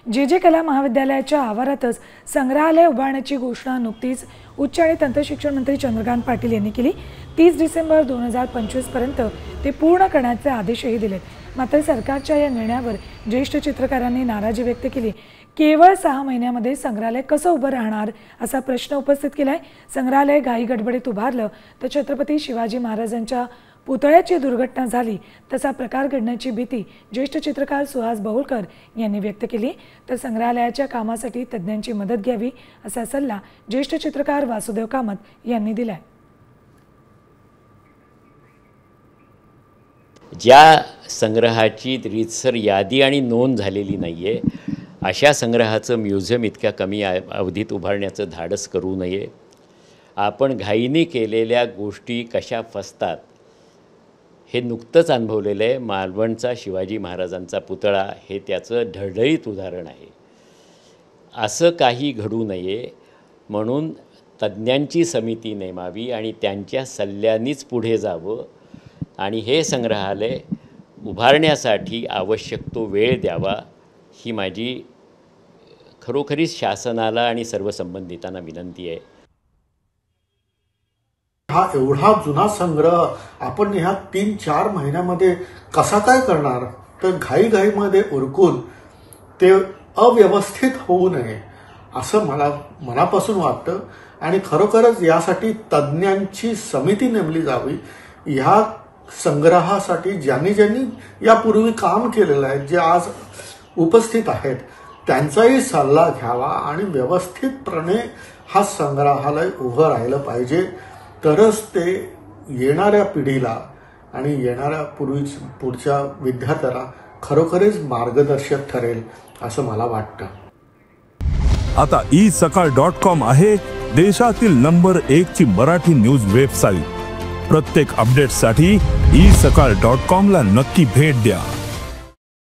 जे कला महाविद्यालयाच्या आवारातच संग्रहालय उभारण्याची घोषणा नुकतीच उच्च आणि तंत्रशिक्षण मंत्री चंद्रकांत पाटील यांनी केली। 30 डिसेंबर 2025 पर्यंत ते पूर्ण करण्याचे आदेशही दिलेत। मात्र सरकारच्या या निर्णयावर ज्येष्ठ चित्रकारांनी नाराजी व्यक्त केली। केवळ 6 महिन्यामध्ये संग्रहालय कसं उभं राहणार असा प्रश्न उपस्थित केलाय। संग्रहालय घाई गडबडीत उभारलं तर छत्रपती शिवाजी महाराजांच्या पुतळ्याची दुर्घटना झाली तसा प्रकार घडण्याची भीती ज्येष्ठ चित्रकार सुहास बहुळकर यांनी व्यक्त केली। तर संग्रहालयाच्या कामासाठी तज्ञांची मदत घ्यावी असा सल्ला ज्येष्ठ चित्रकार वासुदेव कामत यांनी दिलाय। ज्या संग्रहाची रीतसर यादी आणि नोंद झालेली नाहीये अशा संग्रहाचं म्युझियम इतक्या कमी अवधीत उभारण्याचं धाडस करू नये। आपण घाईने केलेल्या गोष्टी कशा फसतात हे नुकतंच अनुभवलेलं आहे। मालवणचा शिवाजी महाराजांचा पुतळा हे त्याचं ढळढळीत उदाहरण आहे। असं काही घडू नये म्हणून तज्ज्ञांची समिती नेमावी आणि त्यांच्या सल्ल्यानेच पुढे जावं आणि हे संग्रहालय उभारण्यासाठी आवश्यक तो वेळ द्यावा ही माझी खरोखरीच शासनाला आणि सर्व संबंधितांना विनंती आहे। हा एवढा जुना संग्रह आपण ह्या 3-4 महिन्यामध्ये कसा काय करणार? तर घाईघाईमध्ये उरकून ते अव्यवस्थित होऊ नये असं मला मनापासून वाटतं आणि खरोखरच यासाठी तज्ज्ञांची समिती नेमली जावी। ह्या संग्रहासाठी ज्यांनी यापूर्वी काम केलेलं आहे, जे आज उपस्थित आहेत, त्यांचाही सल्ला घ्यावा आणि व्यवस्थितपणे हा संग्रहालय उभं राहिलं पाहिजे। तरच ते येणाऱ्या पिढीला आणि येणाऱ्या पुढच्या विद्यार्थ्यांना खरोखरच मार्गदर्शक ठरेल असं मला वाटतं। आता isakal.com आहे देशातील नंबर 1 ची मराठी न्यूज वेबसाईट। प्रत्येक अपडेटसाठी isakal.com ला नक्की भेट द्या।